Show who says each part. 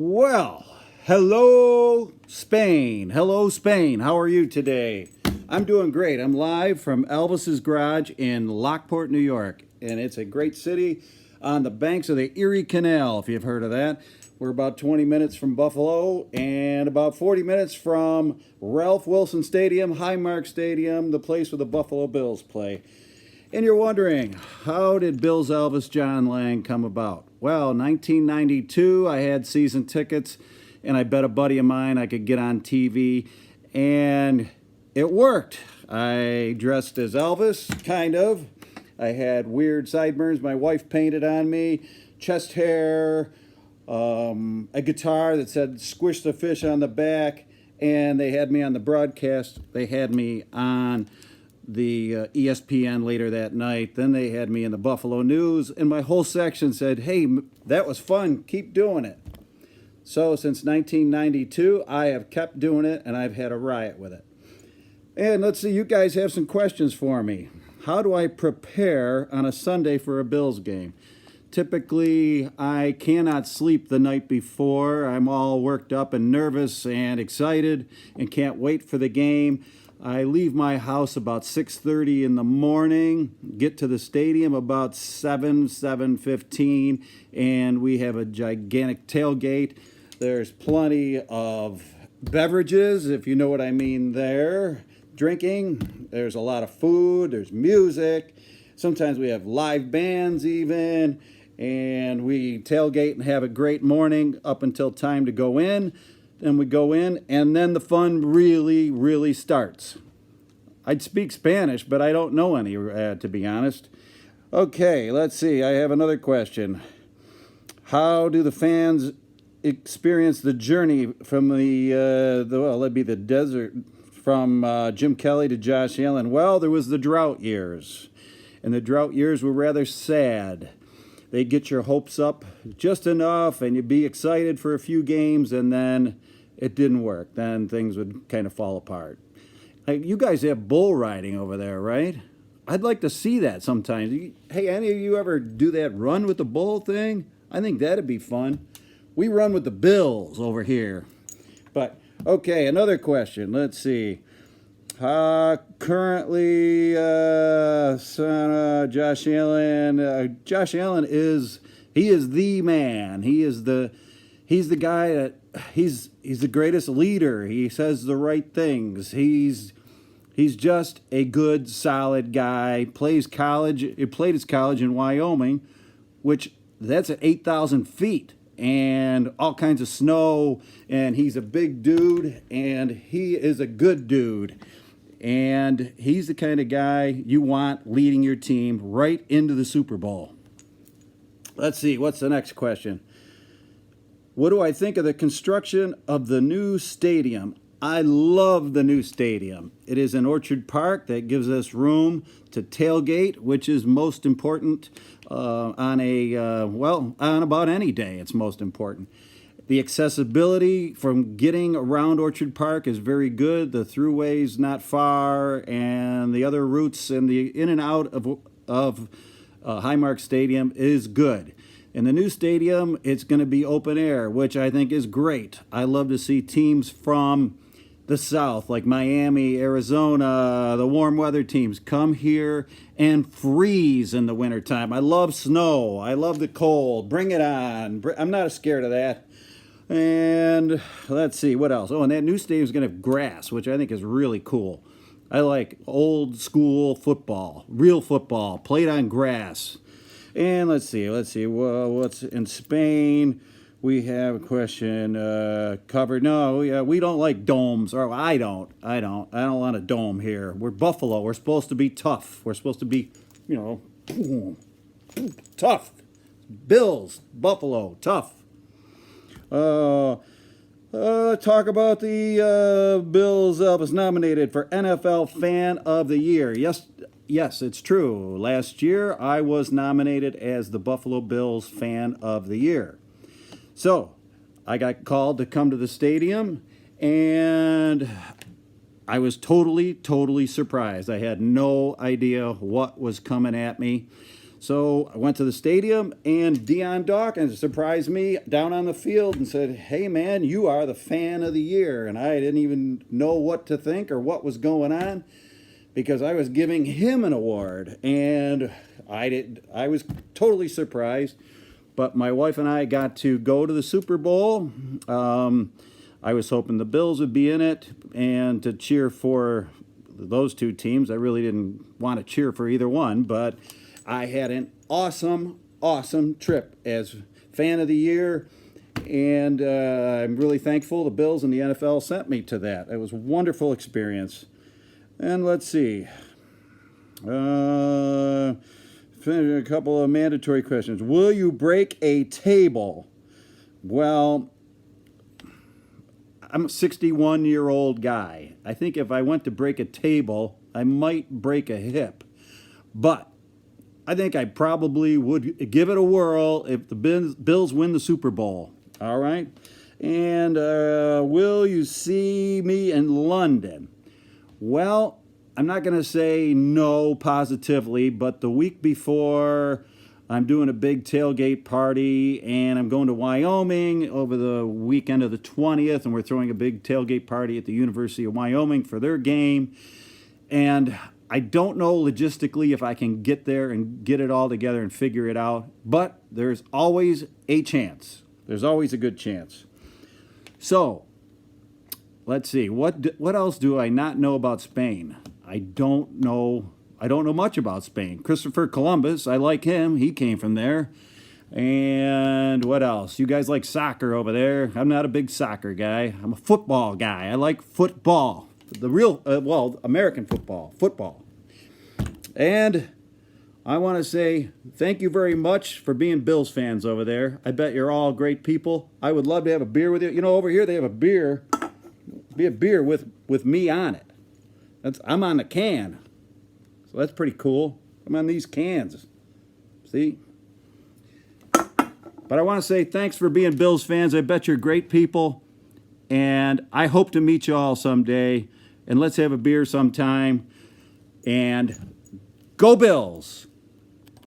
Speaker 1: Well, hello, Spain. Hello, Spain. How are you today? I'm doing great. I'm live from Elvis's garage in Lockport, New York. And it's a great city on the banks of the Erie Canal, if you've heard of that. We're about 20 minutes from Buffalo and about 40 minutes from Ralph Wilson Stadium, Highmark Stadium, the place where the Buffalo Bills play. And you're wondering, how did Bills Elvis John Lang come about? Well, 1992, I had season tickets, and I bet a buddy of mine I could get on TV, and it worked. I dressed as Elvis, kind of. I had weird sideburns my wife painted on me, chest hair, a guitar that said "Squish the Fish" on the back, and they had me on the broadcast. They had me on the ESPN later that night. Then they had me in the Buffalo News, and my whole section said, "Hey, that was fun. Keep doing it." So since 1992, I have kept doing it, and I've had a riot with it. And let's see, you guys have some questions for me. How do I prepare on a Sunday for a Bills game? Typically, I cannot sleep the night before. I'm all worked up and nervous and excited and can't wait for the game. I leave my house about 6:30 in the morning, get to the stadium about 7:15, and we have a gigantic tailgate. There's plenty of beverages, if you know what I mean there. Drinking, there's a lot of food, there's music. Sometimes we have live bands even, and we tailgate and have a great morning up until time to go in. Then we go in, and then the fun really, really starts. I'd speak Spanish, but I don't know any, to be honest. Okay, let's see. I have another question. How do the fans experience the journey from that'd be the desert, from Jim Kelly to Josh Allen? Well, there was the drought years, and the drought years were rather sad. They'd get your hopes up just enough, and you'd be excited for a few games, and then it didn't work. Then things would kind of fall apart. You guys have bull riding over there, right? I'd like to see that sometimes. Hey, any of you ever do that run with the bull thing? I think that'd be fun. We run with the Bills over here. But, okay, another question. Let's see. Currently, Josh Allen. Josh Allen is the man. He's the guy that he's the greatest leader. He says the right things. He's just a good, solid guy. Plays college. He played his college in Wyoming, which that's at 8,000 feet and all kinds of snow. And he's a big dude, and he is a good dude. And he's the kind of guy you want leading your team right into the Super Bowl. Let's see, what's the next question? What do I think of the construction of the new stadium? I love the new stadium. It is in Orchard Park. That gives us room to tailgate, which is most important on about any day. It's most important. The accessibility from getting around Orchard Park is very good. The throughway's not far, and the other routes and the in and out of Highmark Stadium is good. In the new stadium, it's going to be open air, which I think is great. I love to see teams from the South, like Miami, Arizona, the warm weather teams, come here and freeze in the wintertime. I love snow. I love the cold. Bring it on. I'm not scared of that. And let's see, what else? Oh, and that new stadium is going to have grass, which I think is really cool. I like old school football, real football, played on grass. And let's see, well, what's in Spain? We have a question covered. No, yeah, we don't like domes, or I don't want a dome here. We're Buffalo. We're supposed to be tough. We're supposed to be, tough. Bills, Buffalo, tough. Talk about the Bills. Elvis nominated for NFL Fan of the Year. Yes, it's true. Last year, I was nominated as the Buffalo Bills Fan of the Year. So, I got called to come to the stadium, and I was totally surprised. I had no idea what was coming at me. So I went to the stadium, and Deion Dawkins surprised me down on the field and said, "Hey man, you are the fan of the year." And I didn't even know what to think or what was going on, because I was giving him an award, and I was totally surprised. But my wife and I got to go to the Super Bowl. I was hoping the Bills would be in it and to cheer for those two teams. I really didn't want to cheer for either one, but I had an awesome trip as fan of the year, and I'm really thankful the Bills and the NFL sent me to that. It was a wonderful experience. And let's see. Finish a couple of mandatory questions. Will you break a table? Well, I'm a 61-year-old guy. I think if I went to break a table, I might break a hip. But I think I probably would give it a whirl if the Bills win the Super Bowl. All right? And will you see me in London? Well, I'm not going to say no positively, but the week before, I'm doing a big tailgate party, and I'm going to Wyoming over the weekend of the 20th, and we're throwing a big tailgate party at the University of Wyoming for their game. And I don't know logistically if I can get there and get it all together and figure it out, but there's always a chance. There's always a good chance. So, let's see. What else do I not know about Spain? I don't know much about Spain. Christopher Columbus, I like him. He came from there. And what else? You guys like soccer over there? I'm not a big soccer guy. I'm a football guy. I like football. The real, American football. Football. And I want to say thank you very much for being Bills fans over there. I bet you're all great people. I would love to have a beer with you. You know, over here they have a beer. Be a beer with me on it. I'm on the can. So that's pretty cool. I'm on these cans. See? But I want to say thanks for being Bills fans. I bet you're great people. And I hope to meet you all someday. And let's have a beer sometime. And go Bills!